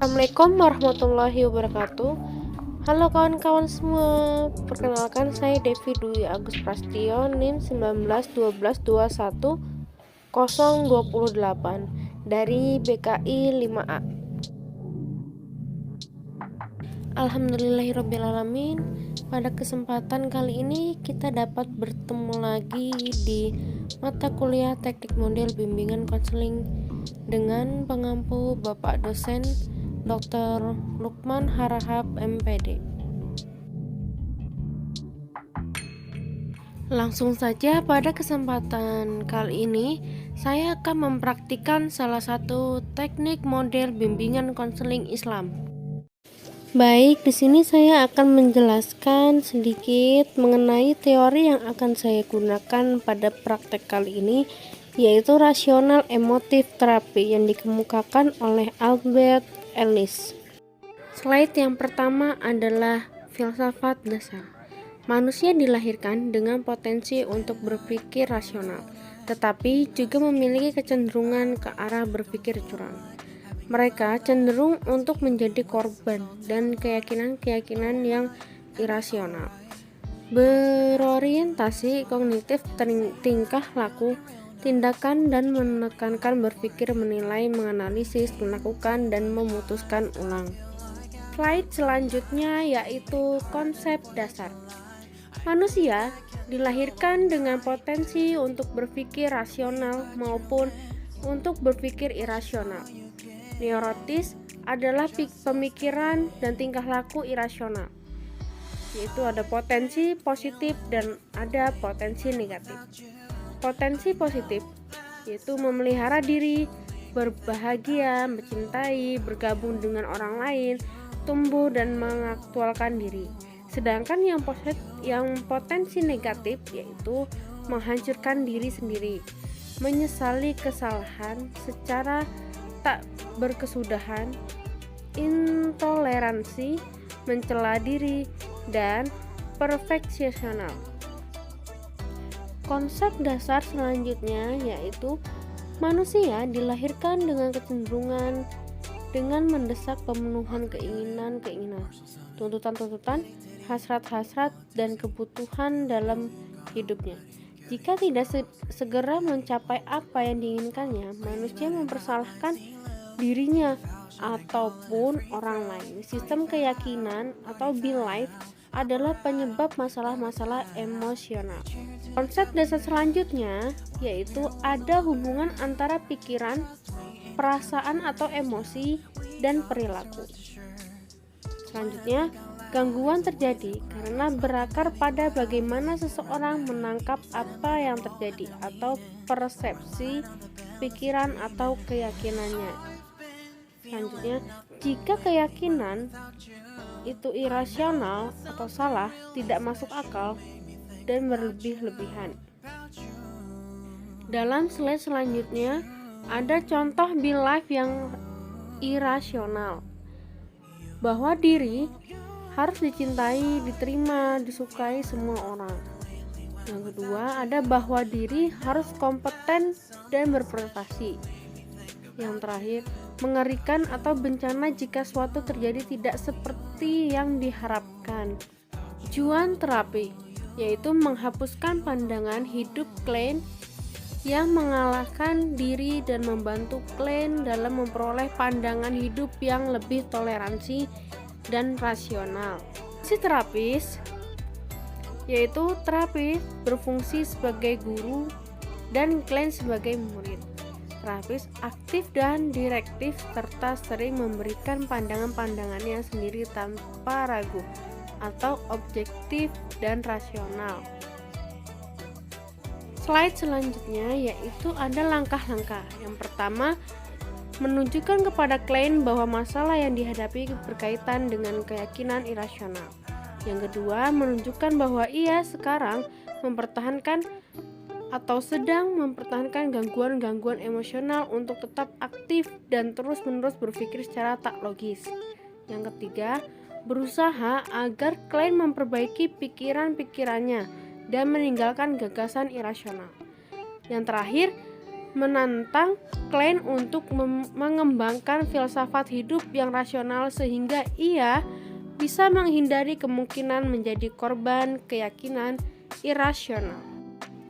Assalamualaikum warahmatullahi wabarakatuh. Halo kawan-kawan semua. Perkenalkan, saya Devi Dwi Agus Prastio, NIM 19 12 21 028 dari BKI 5A. Alhamdulillahirrabbilalamin. Pada kesempatan kali ini kita dapat bertemu lagi di mata kuliah Teknik Model Bimbingan Konseling dengan pengampu Bapak dosen Dr. Lukman Harahap MPD. Langsung saja, pada kesempatan kali ini saya akan mempraktikkan salah satu teknik model bimbingan konseling Islam. Baik, di sini saya akan menjelaskan sedikit mengenai teori yang akan saya gunakan pada praktek kali ini, yaitu rasional emotif terapi yang dikemukakan oleh Albert Ellis. Slide yang pertama adalah filsafat dasar. Manusia dilahirkan dengan potensi untuk berpikir rasional, tetapi juga memiliki kecenderungan ke arah berpikir curang. Mereka cenderung untuk menjadi korban dan keyakinan-keyakinan yang irasional, berorientasi kognitif, tingkah laku, tindakan, dan menekankan berpikir, menilai, menganalisis, melakukan, dan memutuskan ulang. Slide selanjutnya yaitu konsep dasar. Manusia dilahirkan dengan potensi untuk berpikir rasional maupun untuk berpikir irasional. Neurotis adalah pemikiran dan tingkah laku irasional, yaitu ada potensi positif dan ada potensi negatif. Potensi positif yaitu memelihara diri, berbahagia, mencintai, bergabung dengan orang lain, tumbuh dan mengaktualkan diri. Sedangkan yang potensi negatif yaitu menghancurkan diri sendiri, menyesali kesalahan secara tak berkesudahan, intoleransi, mencela diri, dan perfeksional. Konsep dasar selanjutnya yaitu manusia dilahirkan dengan kecenderungan dengan mendesak pemenuhan keinginan-keinginan, tuntutan-tuntutan, hasrat-hasrat, dan kebutuhan dalam hidupnya. Jika tidak segera mencapai apa yang diinginkannya, manusia mempersalahkan dirinya ataupun orang lain. Sistem keyakinan atau belief adalah penyebab masalah-masalah emosional. Konsep dasar selanjutnya yaitu ada hubungan antara pikiran, perasaan atau emosi, dan perilaku. Selanjutnya, gangguan terjadi karena berakar pada bagaimana seseorang menangkap apa yang terjadi atau persepsi, pikiran, atau keyakinannya. Selanjutnya, jika keyakinan itu irasional atau salah, tidak masuk akal, dan berlebih-lebihan. Dalam slide selanjutnya, ada contoh belief yang irasional, bahwa diri harus dicintai, diterima, disukai semua orang. Yang kedua, ada bahwa diri harus kompeten dan berprestasi. Yang terakhir, mengerikan atau bencana jika suatu terjadi tidak seperti yang diharapkan. Tujuan terapi yaitu menghapuskan pandangan hidup klien yang mengalahkan diri dan membantu klien dalam memperoleh pandangan hidup yang lebih toleransi dan rasional. Si terapis yaitu terapis berfungsi sebagai guru dan klien sebagai murid. Terapis aktif dan direktif serta sering memberikan pandangan-pandangannya sendiri tanpa ragu atau objektif dan rasional. Slide selanjutnya yaitu ada langkah-langkah. Yang pertama, menunjukkan kepada klien bahwa masalah yang dihadapi berkaitan dengan keyakinan irasional. Yang kedua, menunjukkan bahwa ia sekarang mempertahankan atau sedang mempertahankan gangguan-gangguan emosional untuk tetap aktif dan terus-menerus berpikir secara tak logis. Yang ketiga, berusaha agar klien memperbaiki pikiran-pikirannya dan meninggalkan gagasan irasional. Yang terakhir, menantang Klein untuk mengembangkan filsafat hidup yang rasional sehingga ia bisa menghindari kemungkinan menjadi korban keyakinan irasional.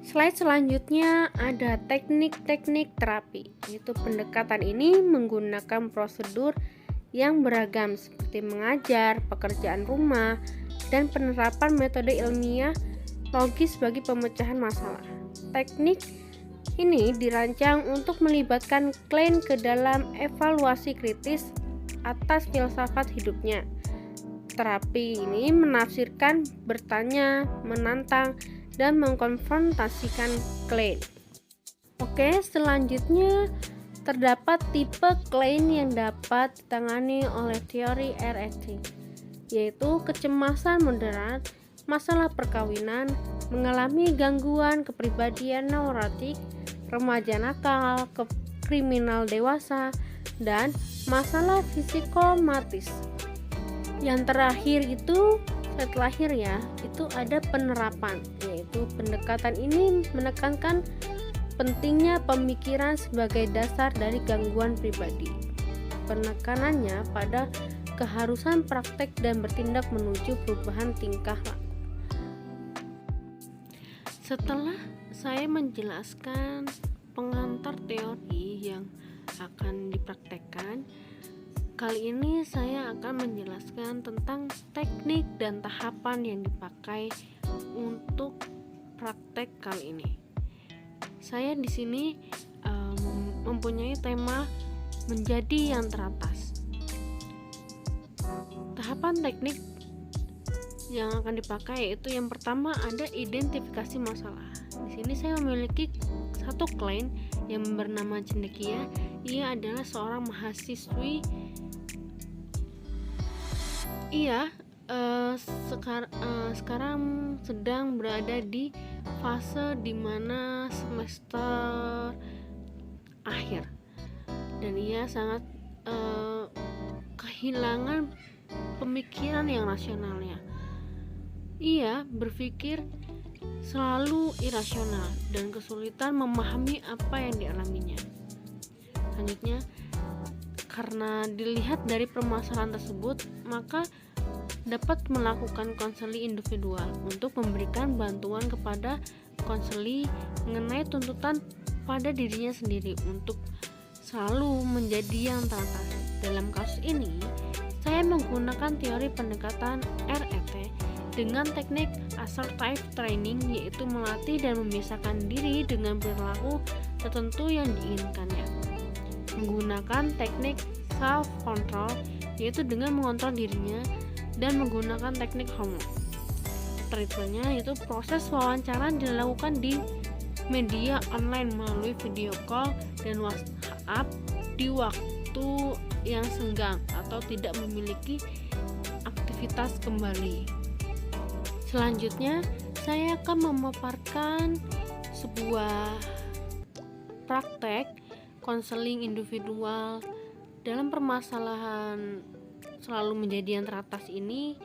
Slide selanjutnya ada teknik-teknik terapi, yaitu pendekatan ini menggunakan prosedur yang beragam seperti mengajar, pekerjaan rumah, dan penerapan metode ilmiah logis bagi pemecahan masalah. Teknik ini dirancang untuk melibatkan Klein ke dalam evaluasi kritis atas filsafat hidupnya. Terapi ini menafsirkan, bertanya, menantang, dan mengkonfrontasikan Klein. Oke, selanjutnya terdapat tipe Klein yang dapat ditangani oleh teori RET, yaitu kecemasan moderat, masalah perkawinan, mengalami gangguan kepribadian neurotik, remaja nakal, kriminal dewasa, dan masalah psikomatis. Yang terakhir itu setelah lahir ya, itu ada penerapan, yaitu pendekatan ini menekankan pentingnya pemikiran sebagai dasar dari gangguan pribadi. Penekanannya pada keharusan praktek dan bertindak menuju perubahan tingkah laku. Setelah saya menjelaskan pengantar teori yang akan dipraktekkan, kali ini saya akan menjelaskan tentang teknik dan tahapan yang dipakai untuk praktek kali ini. Saya di sini mempunyai tema menjadi yang teratas. Tahapan teknik yang akan dipakai yaitu yang pertama ada identifikasi masalah. Di sini saya memiliki satu klien yang bernama Cendekia. Ia adalah seorang mahasiswi. Ia sekarang sedang berada di fase dimana semester akhir, dan ia sangat kehilangan pemikiran yang rasionalnya. Ia berpikir selalu irasional dan kesulitan memahami apa yang dialaminya. Selanjutnya, karena dilihat dari permasalahan tersebut, maka dapat melakukan konseling individual untuk memberikan bantuan kepada konseli mengenai tuntutan pada dirinya sendiri untuk selalu menjadi yang teratas. Dalam kasus ini, saya menggunakan teori pendekatan RET dengan teknik assertive training, yaitu melatih dan membiasakan diri dengan perilaku tertentu yang diinginkannya. Menggunakan teknik self control, yaitu dengan mengontrol dirinya, dan menggunakan teknik homework. Treatmentnya yaitu proses wawancara dilakukan di media online melalui video call dan WhatsApp di waktu yang senggang atau tidak memiliki aktivitas kembali. Selanjutnya, saya akan memaparkan sebuah praktek konseling individual dalam permasalahan selalu menjadi yang teratas ini,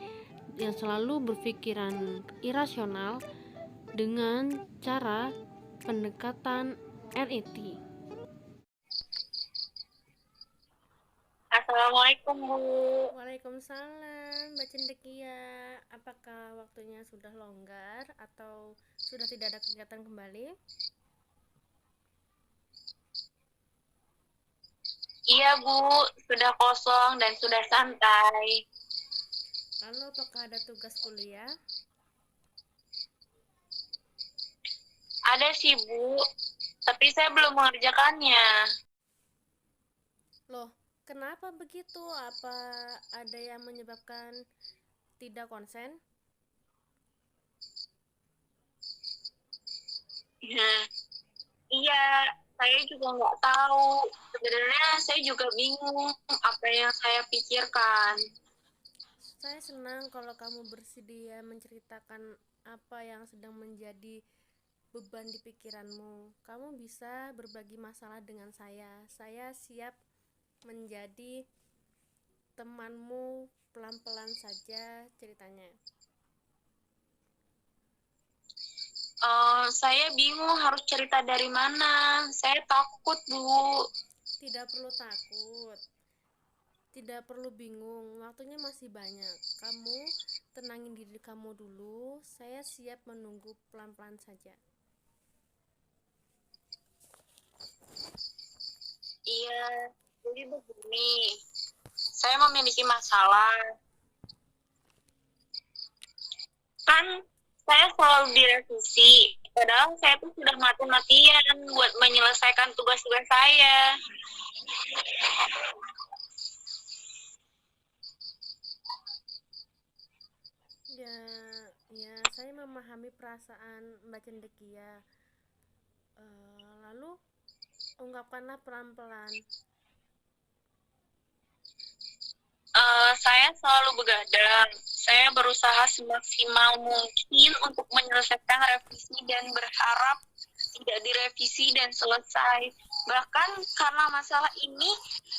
yang selalu berpikiran irasional dengan cara pendekatan RET. Assalamualaikum, Bu. Waalaikumsalam, Mbak Cendekia. Apakah waktunya sudah longgar atau sudah tidak ada kegiatan kembali? Iya, Bu, sudah kosong dan sudah santai. Lalu apakah ada tugas kuliah? Ada sih, Bu, tapi saya belum mengerjakannya. Loh, kenapa begitu? Apa ada yang menyebabkan tidak konsen? Iya, saya juga nggak tahu. Sebenarnya saya juga bingung apa yang saya pikirkan. Saya senang kalau kamu bersedia menceritakan apa yang sedang menjadi beban di pikiranmu. Kamu bisa berbagi masalah dengan saya. Saya siap menjadi temanmu, pelan-pelan saja ceritanya. Saya bingung harus cerita dari mana. Saya takut, Bu. Tidak perlu takut, tidak perlu bingung, waktunya masih banyak. Kamu tenangin diri kamu dulu, saya siap menunggu pelan-pelan saja. Iya, jadi begini. Saya memiliki masalah. Kan saya selalu direvisi. Padahal saya tuh sudah mati-matian buat menyelesaikan tugas-tugas saya. Ya, ya, saya memahami perasaan Mbak Cendekia. Lalu ungkapkanlah pelan-pelan. Saya selalu begadang. Saya berusaha semaksimal mungkin untuk menyelesaikan revisi dan berharap tidak direvisi dan selesai. Bahkan karena masalah ini,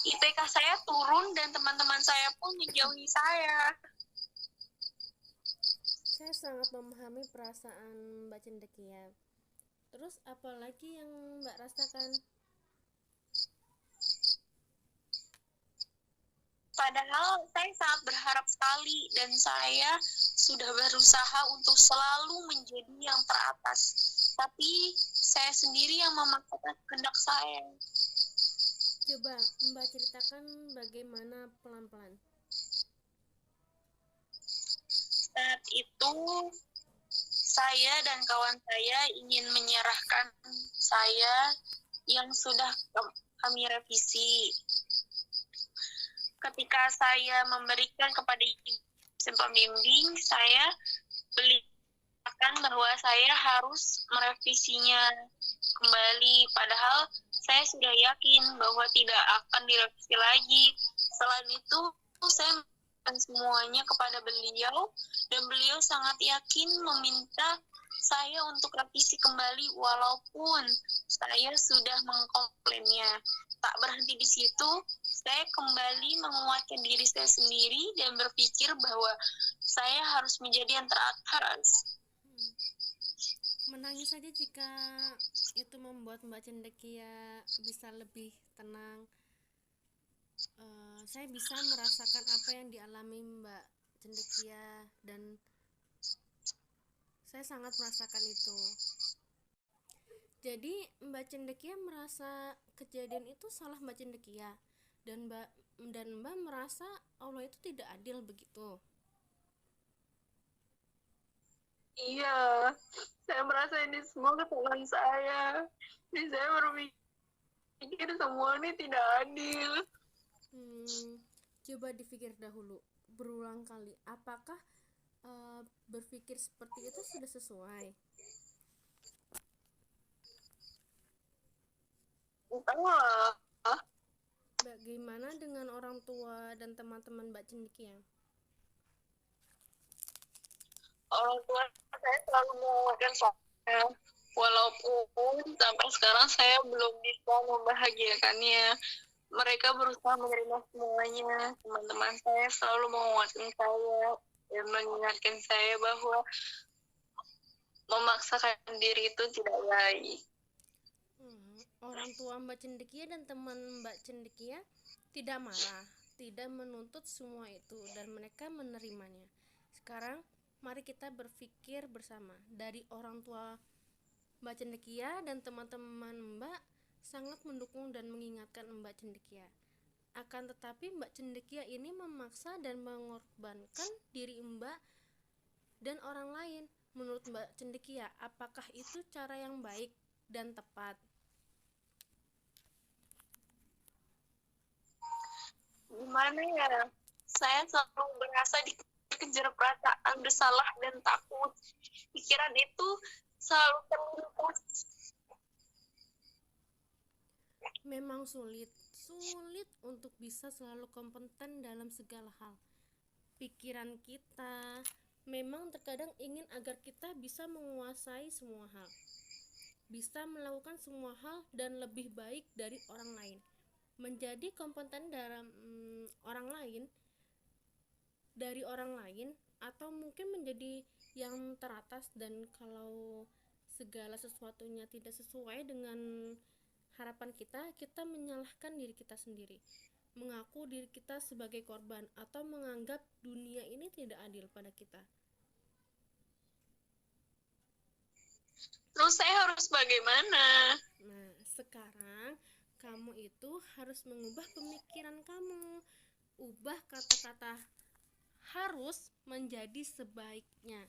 IPK saya turun dan teman-teman saya pun menjauhi saya. Saya sangat memahami perasaan Mbak Cendekia. Terus apa lagi yang Mbak rasakan? Padahal saya sangat berharap sekali dan saya sudah berusaha untuk selalu menjadi yang teratas. Tapi saya sendiri yang memaksakan kehendak saya. Coba Mbak ceritakan bagaimana pelan-pelan. Saat itu saya dan kawan saya ingin menyerahkan saya yang sudah kami revisi. Ketika saya memberikan kepada pembimbing, saya belikan bahwa saya harus merevisinya kembali. Padahal saya sudah yakin bahwa tidak akan direvisi lagi. Selain itu, saya memberikan semuanya kepada beliau, dan beliau sangat yakin meminta saya untuk revisi kembali walaupun saya sudah mengkomplainnya. Tak berhenti di situ, saya kembali menguatkan diri saya sendiri dan berpikir bahwa saya harus menjadi yang teratas. Menangis saja jika itu membuat Mbak Cendekia bisa lebih tenang. Saya bisa merasakan apa yang dialami Mbak Cendekia dan saya sangat merasakan itu. Jadi Mbak Cendekia merasa kejadian itu salah Mbak Cendekia dan Mbak merasa Allah itu tidak adil begitu. Iya, saya merasa ini semua kesalahan saya. Jadi saya berpikir semua ini tidak adil. Coba dipikir dahulu, berulang kali, apakah berpikir seperti itu sudah sesuai? Entahlah. Bagaimana dengan orang tua dan teman-teman Mbak Cendekia? Orang tua saya selalu menguatkan saya, walaupun sampai sekarang saya belum bisa membahagiakannya. Mereka berusaha menerima semuanya. Teman-teman saya selalu menguatkan saya dan mengingatkan saya bahwa memaksakan diri itu tidak baik. Orang tua Mbak Cendekia dan teman Mbak Cendekia tidak marah, tidak menuntut semua itu, dan mereka menerimanya. Sekarang mari kita berpikir bersama. Dari orang tua Mbak Cendekia dan teman-teman Mbak sangat mendukung dan mengingatkan Mbak Cendekia. Akan tetapi Mbak Cendekia ini memaksa dan mengorbankan diri Mbak dan orang lain. Menurut Mbak Cendekia, apakah itu cara yang baik dan tepat? Gimana ya? Saya selalu merasa dikejar perasaan bersalah dan takut. Pikiran itu selalu terlintas. Memang sulit untuk bisa selalu kompeten dalam segala hal. Pikiran kita memang terkadang ingin agar kita bisa menguasai semua hal, bisa melakukan semua hal dan lebih baik dari orang lain, menjadi kompeten dalam orang lain, atau mungkin menjadi yang teratas. Dan kalau segala sesuatunya tidak sesuai dengan harapan kita, kita menyalahkan diri kita sendiri, mengaku diri kita sebagai korban, atau menganggap dunia ini tidak adil pada kita. Terus saya harus bagaimana? Nah, sekarang kamu itu harus mengubah pemikiran kamu, ubah kata-kata harus menjadi sebaiknya.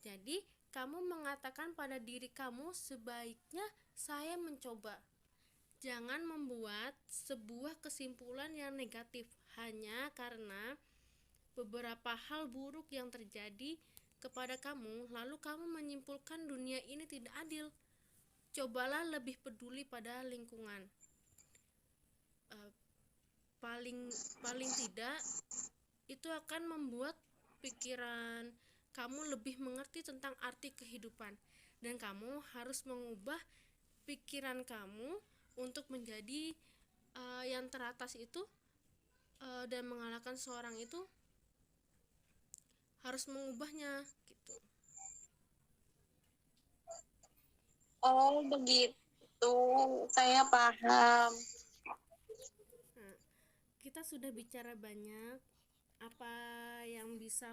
Jadi, kamu mengatakan pada diri kamu, sebaiknya saya mencoba. Jangan membuat sebuah kesimpulan yang negatif hanya karena beberapa hal buruk yang terjadi kepada kamu, lalu kamu menyimpulkan dunia ini tidak adil. Cobalah lebih peduli pada lingkungan. Paling tidak itu akan membuat pikiran kamu lebih mengerti tentang arti kehidupan, dan kamu harus mengubah pikiran kamu untuk menjadi yang teratas itu, dan mengalahkan seorang itu harus mengubahnya gitu. Oh begitu, saya paham. Nah, kita sudah bicara banyak. Apa yang bisa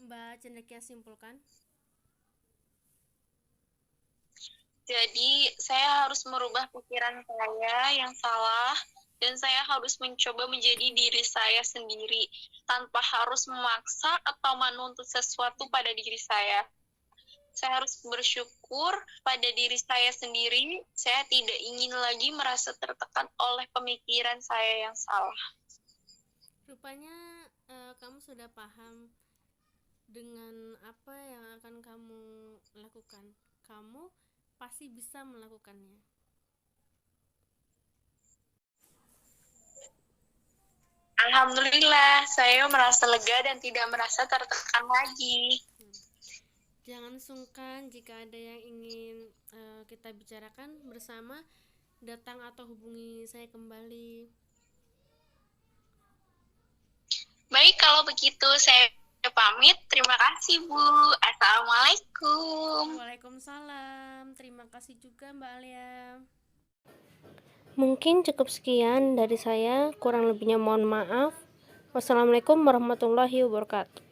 Mbak Cendekia simpulkan? Jadi saya harus merubah pikiran saya yang salah, dan saya harus mencoba menjadi diri saya sendiri tanpa harus memaksa atau menuntut sesuatu pada diri saya. Saya harus bersyukur pada diri saya sendiri. Saya tidak ingin lagi merasa tertekan oleh pemikiran saya yang salah. Rupanya kamu sudah paham dengan apa yang akan kamu lakukan. Kamu pasti bisa melakukannya. Alhamdulillah, saya merasa lega dan tidak merasa tertekan lagi. Jangan sungkan jika ada yang ingin kita bicarakan bersama, datang atau hubungi saya kembali. Baik, kalau begitu saya pamit. Terima kasih, Bu. Assalamualaikum. Waalaikumsalam. Terima kasih juga Mbak Alia. Mungkin cukup sekian dari saya, kurang lebihnya mohon maaf. Wassalamualaikum warahmatullahi wabarakatuh.